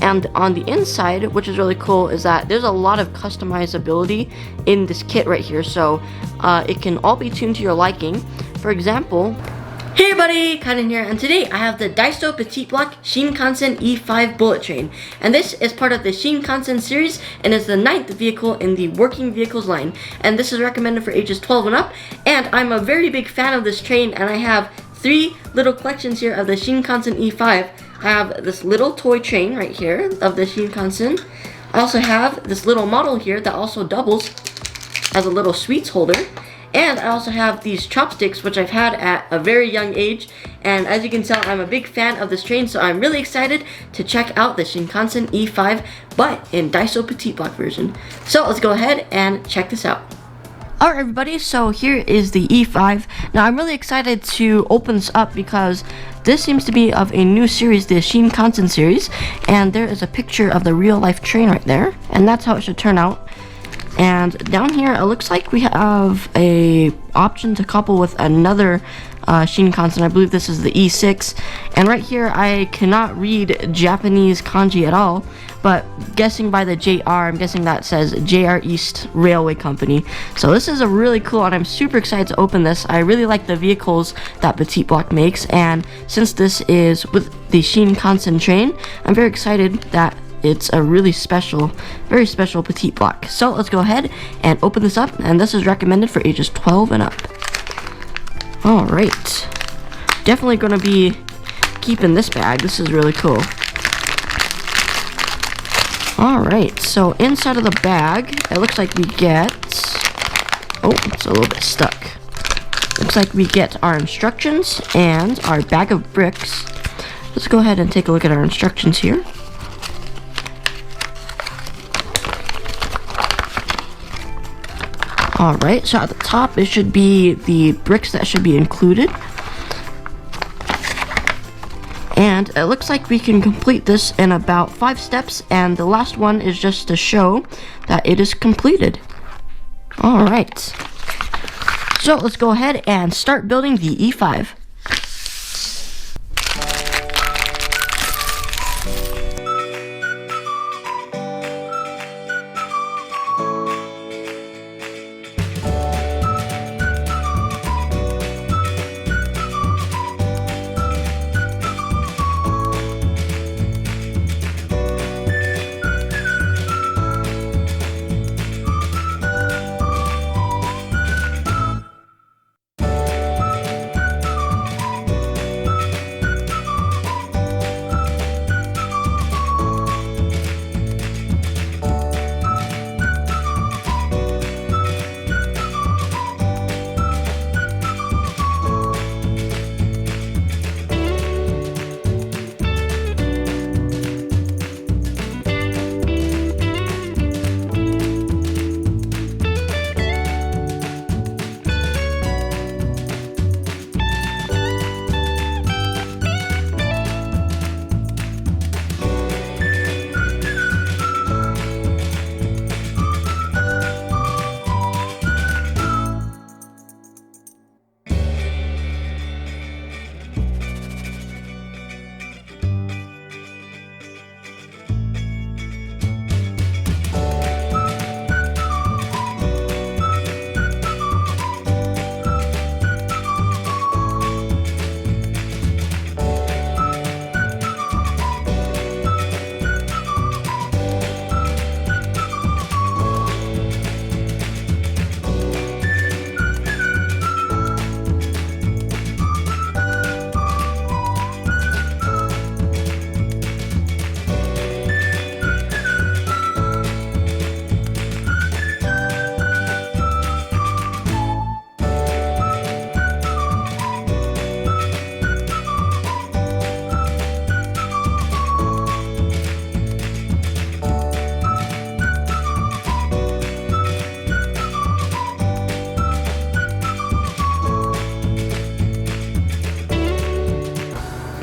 And on the inside, which is really cool, is that there's a lot of customizability in this kit right here, so it can all be tuned to your liking. For example, hey everybody, Kaiden here, and today I have the Daiso Petit block Shinkansen E5 bullet train, and this is part of the Shinkansen series and is the 9th vehicle in the working vehicles line, and this is recommended for ages 12 and up. And I'm a very big fan of this train, and I have 3 little collections here of the Shinkansen E5. I have this little toy train right here of the Shinkansen. I also have this little model here that also doubles as a little sweets holder. And I also have these chopsticks, which I've had at a very young age. And as you can tell, I'm a big fan of this train, so I'm really excited to check out the Shinkansen E5, but in Daiso Petit block version. So let's go ahead and check this out. Alright everybody, so here is the E5. Now I'm really excited to open this up because this seems to be of a new series, the Shinkansen series. And there is a picture of the real life train right there. And that's how it should turn out. And down here, it looks like we have a option to couple with another Shinkansen. I believe this is the E6. And right here, I cannot read Japanese kanji at all, but guessing by the JR, I'm guessing that says JR East Railway Company. So this is a really cool, and I'm super excited to open this. I really like the vehicles that Petit Block makes, and since this is with the Shinkansen train, I'm very excited that it's a really special, very special Petit block. So let's go ahead and open this up, and this is recommended for ages 12 and up. Alright, definitely gonna be keeping this bag. This is really cool. Alright, so inside of the bag, it looks like we get, oh, it's a little bit stuck. Looks like we get our instructions and our bag of bricks. Let's go ahead and take a look at our instructions here. Alright, so at the top it should be the bricks that should be included. And it looks like we can complete this in about 5 steps, and the last one is just to show that it is completed. Alright, so let's go ahead and start building the E5.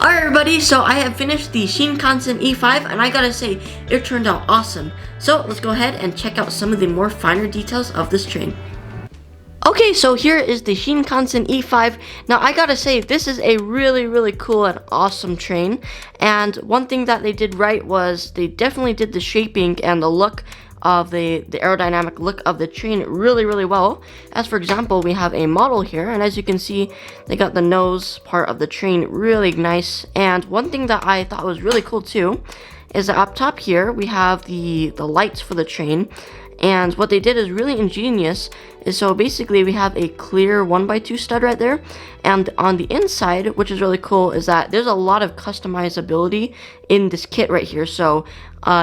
Alright everybody, so I have finished the Shinkansen E5, and I gotta say, it turned out awesome. So let's go ahead and check out some of the more finer details of this train. Okay, so here is the Shinkansen E5. Now, I gotta say, this is a really cool and awesome train. And one thing that they did right was they definitely did the shaping and the look of the aerodynamic look of the train really well. As for example, we have a model here, and as you can see, they got the nose part of the train really nice. And one thing that I thought was really cool too is that up top here we have the lights for the train. And what they did is really ingenious. So basically we have a clear 1x2 stud right there, and on the inside, which is really cool, is that there's a lot of customizability in this kit right here. So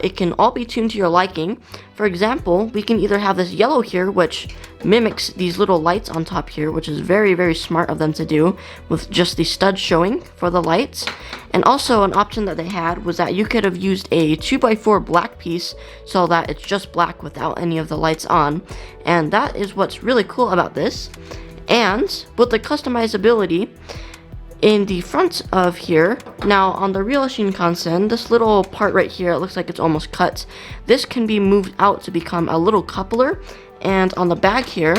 it can all be tuned to your liking. For example, we can either have this yellow here, which mimics these little lights on top here, which is very smart of them to do, with just the stud showing for the lights. And also an option that they had was that you could have used a 2x4 black piece so that it's just black without any of the lights on. And that is what's really cool about this. And with the customizability in the front of here, now on the real Shinkansen, this little part right here, it looks like it's almost cut. This can be moved out to become a little coupler, and on the back here,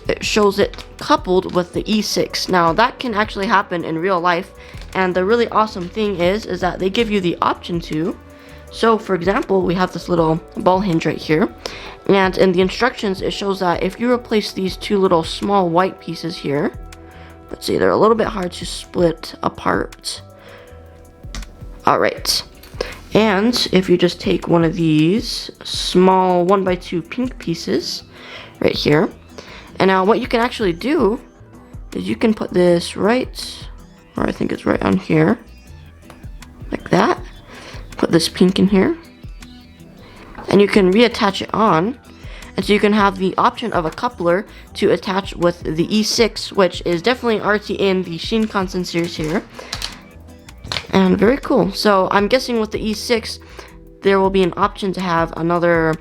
it shows it coupled with the E6. Now that can actually happen in real life, and the really awesome thing is that they give you the option to. So for example, we have this little ball hinge right here, and in the instructions it shows that if you replace these two little small white pieces here, let's see, they're a little bit hard to split apart. Alright, and if you just take one of these small 1x2 pink pieces right here, and now what you can actually do is you can put this right, or I think it's right on here, like that. Put this pink in here, and you can reattach it on, and so you can have the option of a coupler to attach with the E6, which is definitely already in the Shinkansen series here, and very cool. So I'm guessing with the E6 there will be an option to have another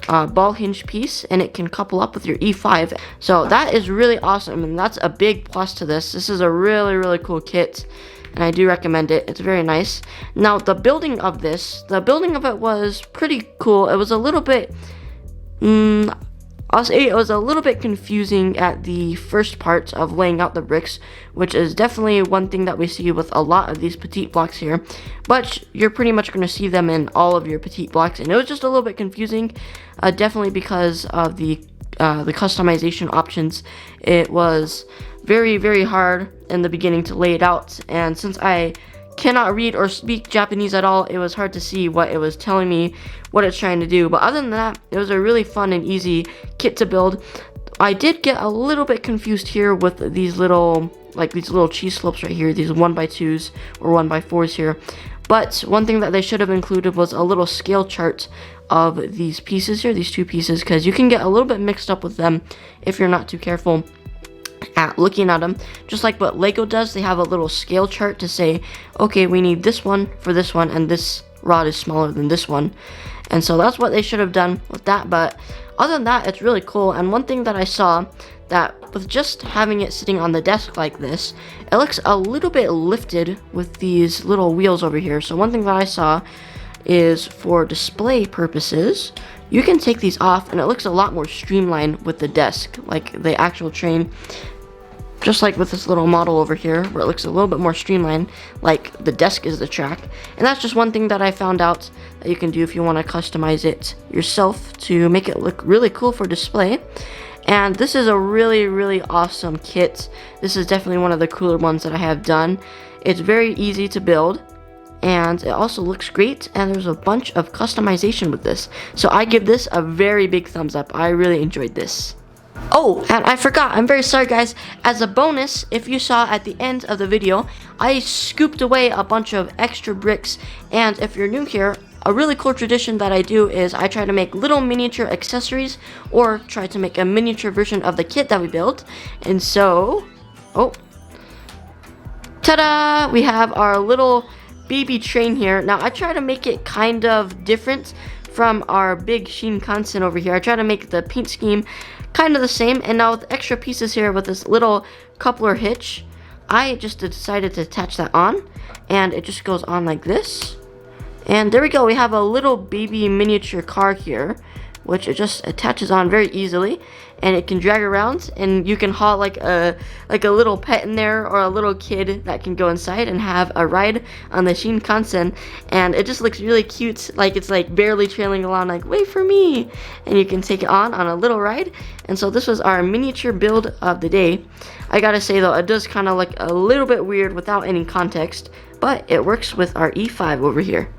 ball hinge piece, and it can couple up with your E5. So that is really awesome, and that's a big plus to this. This is a really cool kit, and I do recommend it. It's very nice. Now the building of it was pretty cool. It was a little bit I'll say it was a little bit confusing at the first part of laying out the bricks, which is definitely one thing that we see with a lot of these petite blocks here, but you're pretty much going to see them in all of your petite blocks, and it was just a little bit confusing, definitely because of the customization options. It was very hard in the beginning to lay it out, and since I cannot read or speak Japanese at all, it was hard to see what it was telling me, what it's trying to do. But other than that, it was a really fun and easy kit to build. I did get a little bit confused here with these little cheese slopes right here, these 1x2s or 1x4s here. But one thing that they should have included was a little scale chart of these pieces here, these two pieces, because you can get a little bit mixed up with them if you're not too careful at looking at them. Just like what Lego does, they have a little scale chart to say, okay, we need this one for this one, and this rod is smaller than this one. And so that's what they should have done with that. But other than that, it's really cool. And one thing that I saw, that with just having it sitting on the desk like this, it looks a little bit lifted with these little wheels over here. So one thing that I saw is, for display purposes, you can take these off, and it looks a lot more streamlined with the desk, like the actual train. Just like with this little model over here, where it looks a little bit more streamlined, like the desk is the track. And that's just one thing that I found out that you can do if you want to customize it yourself to make it look really cool for display. And this is a really awesome kit. This is definitely one of the cooler ones that I have done. It's very easy to build, and it also looks great, and there's a bunch of customization with this. So I give this a very big thumbs up. I really enjoyed this. Oh, and I forgot, I'm very sorry guys, as a bonus, if you saw at the end of the video, I scooped away a bunch of extra bricks. And if you're new here, a really cool tradition that I do is I try to make little miniature accessories, or try to make a miniature version of the kit that we built. And so, oh, ta-da! We have our little baby train here. Now I try to make it kind of different from our big Shinkansen over here. I try to make the paint scheme kind of the same, and now with extra pieces here with this little coupler hitch, I just decided to attach that on, and it just goes on like this. And there we go, we have a little baby miniature car here, which it just attaches on very easily, and it can drag around, and you can haul like a little pet in there, or a little kid that can go inside and have a ride on the Shinkansen. And it just looks really cute, like it's like barely trailing along, like wait for me, and you can take it on a little ride. And so this was our miniature build of the day. I gotta say though, it does kind of look a little bit weird without any context, but it works with our E5 over here.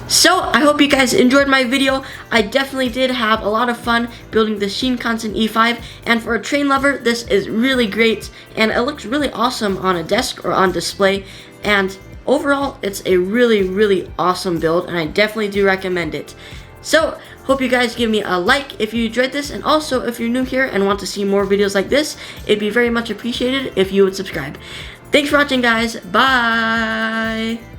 So, I hope you guys enjoyed my video. I definitely did have a lot of fun building the Shinkansen E5, and for a train lover, this is really great, and it looks really awesome on a desk or on display, and overall, it's a really awesome build, and I definitely do recommend it. So, hope you guys give me a like if you enjoyed this, and also if you're new here and want to see more videos like this, it'd be very much appreciated if you would subscribe. Thanks for watching, guys. Bye!